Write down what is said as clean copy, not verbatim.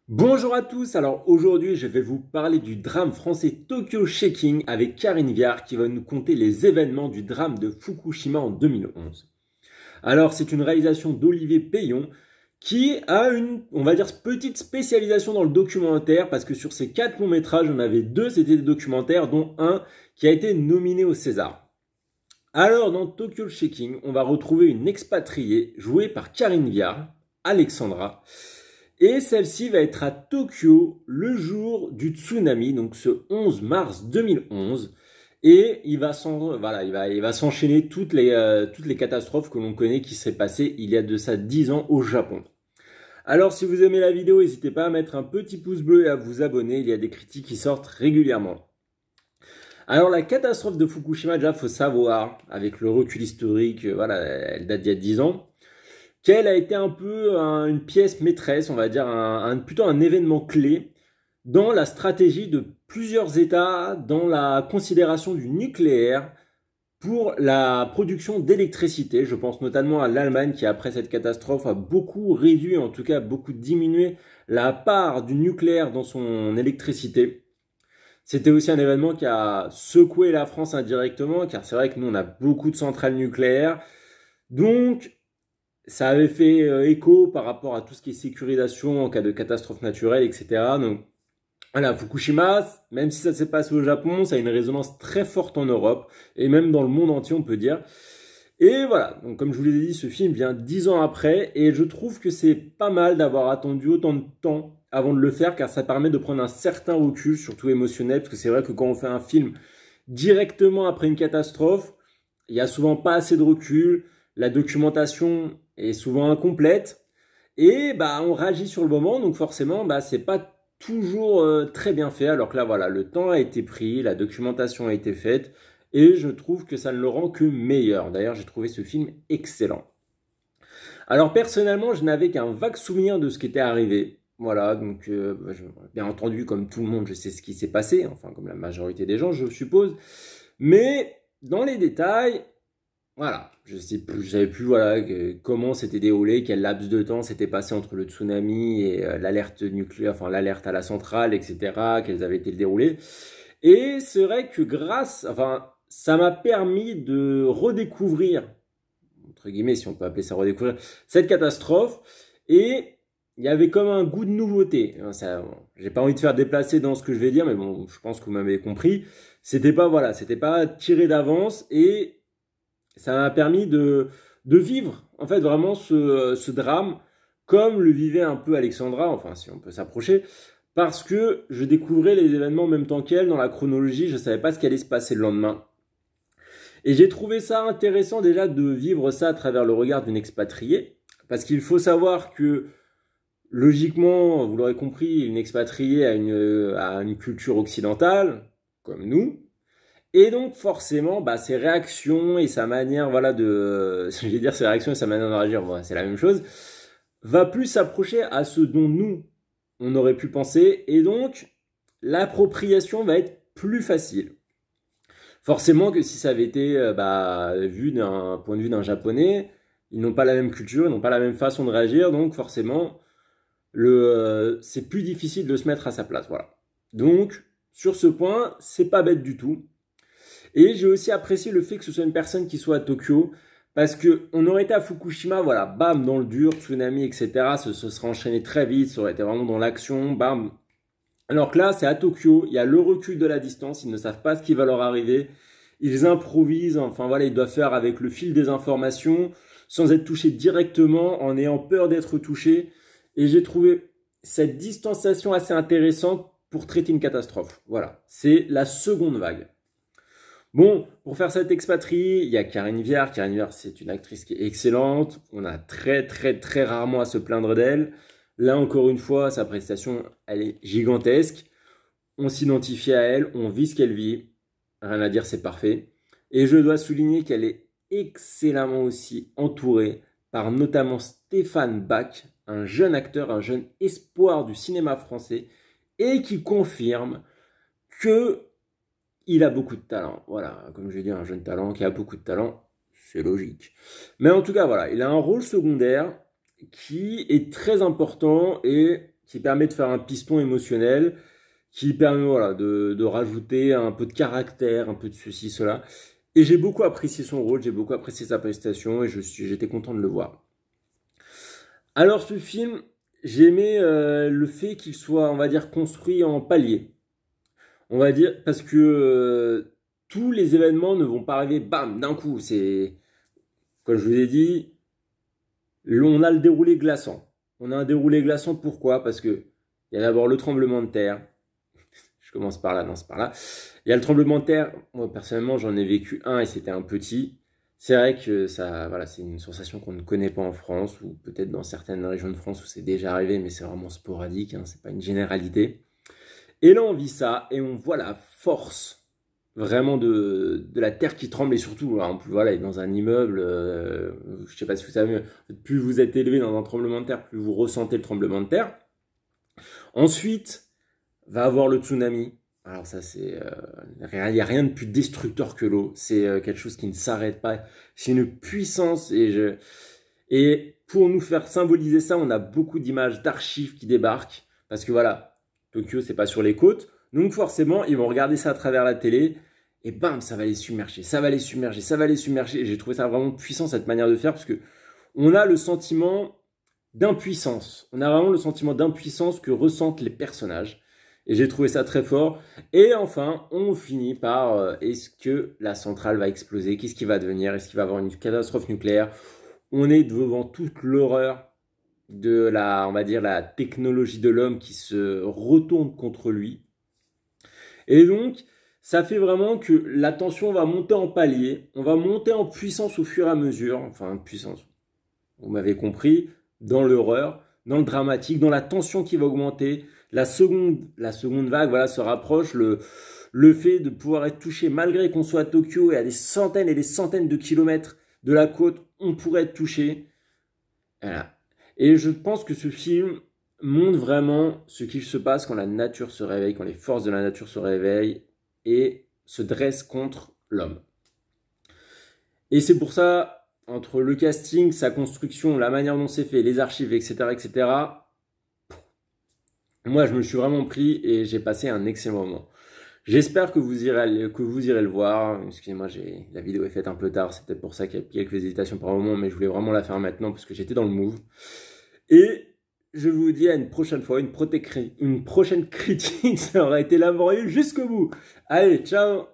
Bonjour à tous, alors aujourd'hui je vais vous parler du drame français Tokyo Shaking avec Karine Viard qui va nous conter les événements du drame de Fukushima en 2011. Alors c'est une réalisation d'Olivier Payon qui a une, on va dire, petite spécialisation dans le documentaire parce que sur ces 4 longs métrages, on avait 2 c'était des documentaires dont un qui a été nominé au César. Alors dans Tokyo Shaking, on va retrouver une expatriée jouée par Karine Viard, Alexandra. Et celle-ci va être à Tokyo le jour du tsunami, donc ce 11 mars 2011. Et il va s'enchaîner toutes les catastrophes que l'on connaît qui s'est passées il y a de ça 10 ans au Japon. Alors si vous aimez la vidéo, n'hésitez pas à mettre un petit pouce bleu et à vous abonner, il y a des critiques qui sortent régulièrement. Alors la catastrophe de Fukushima, déjà faut savoir, avec le recul historique, voilà, elle date d'il y a 10 ans, qu'elle a été un peu une pièce maîtresse, on va dire plutôt un événement clé dans la stratégie de plusieurs États dans la considération du nucléaire pour la production d'électricité. Je pense notamment à l'Allemagne qui, après cette catastrophe, a beaucoup réduit, en tout cas beaucoup diminué la part du nucléaire dans son électricité. C'était aussi un événement qui a secoué la France indirectement, car c'est vrai que nous, on a beaucoup de centrales nucléaires. Donc, ça avait fait écho par rapport à tout ce qui est sécurisation en cas de catastrophe naturelle, etc. Donc voilà, Fukushima, même si ça s'est passé au Japon, ça a une résonance très forte en Europe et même dans le monde entier, on peut dire. Et voilà, donc comme je vous l'ai dit, ce film vient 10 ans après et je trouve que c'est pas mal d'avoir attendu autant de temps avant de le faire car ça permet de prendre un certain recul, surtout émotionnel, parce que c'est vrai que quand on fait un film directement après une catastrophe, il y a souvent pas assez de recul, la documentation est souvent incomplète et bah on réagit sur le moment, donc forcément bah c'est pas toujours très bien fait, alors que là voilà, le temps a été pris, la documentation a été faite et je trouve que ça ne le rend que meilleur. D'ailleurs, j'ai trouvé ce film excellent. Alors personnellement, je n'avais qu'un vague souvenir de ce qui était arrivé. Voilà, donc bien entendu, comme tout le monde, je sais ce qui s'est passé, enfin comme la majorité des gens, je suppose. Mais dans les détails, voilà, je sais plus, je savais plus voilà comment s'était déroulé, quel laps de temps s'était passé entre le tsunami et l'alerte nucléaire, enfin l'alerte à la centrale, etc. Quels avaient été le déroulé. Et c'est vrai que ça m'a permis de redécouvrir, entre guillemets, si on peut appeler ça redécouvrir, cette catastrophe. Et il y avait comme un goût de nouveauté. J'ai pas envie de faire déplacer dans ce que je vais dire, mais bon, je pense que vous m'avez compris. C'était pas tiré d'avance et ça m'a permis de vivre, en fait, vraiment ce drame comme le vivait un peu Alexandra, enfin, si on peut s'approcher, parce que je découvrais les événements en même temps qu'elle dans la chronologie, je ne savais pas ce qui allait se passer le lendemain. Et j'ai trouvé ça intéressant déjà de vivre ça à travers le regard d'une expatriée, parce qu'il faut savoir que logiquement, vous l'aurez compris, une expatriée a une culture occidentale, comme nous, et donc forcément, bah, ses réactions et sa manière, voilà, je vais dire ses réactions et sa manière de réagir, bon, c'est la même chose, va plus s'approcher à ce dont nous, on aurait pu penser, et donc l'appropriation va être plus facile. Forcément que si ça avait été vu d'un point de vue d'un japonais, ils n'ont pas la même culture, ils n'ont pas la même façon de réagir, donc forcément, c'est plus difficile de se mettre à sa place. Voilà. Donc, sur ce point, c'est pas bête du tout. Et j'ai aussi apprécié le fait que ce soit une personne qui soit à Tokyo, parce que on aurait été à Fukushima, voilà, bam, dans le dur, tsunami, etc. Ce serait enchaîné très vite, ça aurait été vraiment dans l'action, bam. Alors que là, c'est à Tokyo, il y a le recul de la distance, ils ne savent pas ce qui va leur arriver, ils improvisent, enfin voilà, ils doivent faire avec le fil des informations, sans être touchés directement, en ayant peur d'être touchés. Et j'ai trouvé cette distanciation assez intéressante pour traiter une catastrophe. Voilà, c'est la seconde vague. Bon, pour faire cette expatriée, il y a Karine Viard. Karine Viard, c'est une actrice qui est excellente. On a très rarement à se plaindre d'elle. Là, encore une fois, sa prestation, elle est gigantesque. On s'identifie à elle, on vit ce qu'elle vit. Rien à dire, c'est parfait. Et je dois souligner qu'elle est excellemment aussi entourée par notamment Stéphane Bach, un jeune acteur, un jeune espoir du cinéma français, et qui confirme que il a beaucoup de talent. Voilà, comme je l'ai dit, un jeune talent qui a beaucoup de talent, c'est logique. Mais en tout cas, voilà, il a un rôle secondaire qui est très important et qui permet de faire un piston émotionnel, qui permet voilà, de rajouter un peu de caractère, un peu de ceci, cela. Et j'ai beaucoup apprécié son rôle, j'ai beaucoup apprécié sa prestation et j'étais content de le voir. Alors ce film, j'ai aimé le fait qu'il soit, on va dire, construit en paliers. On va dire, parce que tous les événements ne vont pas arriver, bam, d'un coup. C'est, comme je vous ai dit, on a le déroulé glaçant. On a un déroulé glaçant, pourquoi? Parce que il y a d'abord le tremblement de terre. Je commence par là, non, c'est par là. Il y a le tremblement de terre. Moi, personnellement, j'en ai vécu un et c'était un petit. C'est vrai que ça, voilà, c'est une sensation qu'on ne connaît pas en France, ou peut-être dans certaines régions de France où c'est déjà arrivé, mais c'est vraiment sporadique, hein, c'est pas une généralité. Et là, on vit ça et on voit la force vraiment de la terre qui tremble et surtout, alors, voilà, dans un immeuble, je sais pas si vous savez, plus vous êtes élevé dans un tremblement de terre, plus vous ressentez le tremblement de terre. Ensuite, va avoir le tsunami. Alors ça, c'est, il n'y a rien de plus destructeur que l'eau. C'est quelque chose qui ne s'arrête pas. C'est une puissance et pour nous faire symboliser ça, on a beaucoup d'images d'archives qui débarquent parce que voilà, Tokyo, c'est pas sur les côtes. Donc forcément, ils vont regarder ça à travers la télé et bam, ça va les submerger, ça va les submerger, ça va les submerger. Et j'ai trouvé ça vraiment puissant, cette manière de faire, parce que on a le sentiment d'impuissance. On a vraiment le sentiment d'impuissance que ressentent les personnages. Et j'ai trouvé ça très fort. Et enfin, on finit par est-ce que la centrale va exploser? Qu'est-ce qui va devenir? Est-ce qu'il va y avoir une catastrophe nucléaire? On est devant toute l'horreur de la, on va dire, la technologie de l'homme qui se retourne contre lui. Et donc, ça fait vraiment que la tension va monter en palier. On va monter en puissance au fur et à mesure. Enfin, puissance, vous m'avez compris, dans l'horreur, dans le dramatique, dans la tension qui va augmenter. La seconde vague, voilà, se rapproche. Le fait de pouvoir être touché, malgré qu'on soit à Tokyo et à des centaines et des centaines de kilomètres de la côte, on pourrait être touché. Voilà. Et je pense que ce film montre vraiment ce qu'il se passe quand la nature se réveille, quand les forces de la nature se réveillent et se dressent contre l'homme. Et c'est pour ça, entre le casting, sa construction, la manière dont c'est fait, les archives, etc., moi, je me suis vraiment pris et j'ai passé un excellent moment. J'espère que vous irez le voir. Excusez-moi, la vidéo est faite un peu tard. C'est peut-être pour ça qu'il y a quelques hésitations par moment, mais je voulais vraiment la faire maintenant parce que j'étais dans le move. Et je vous dis à une prochaine fois, une prochaine critique. Ça aura été laborieux jusqu'au bout. Allez, ciao!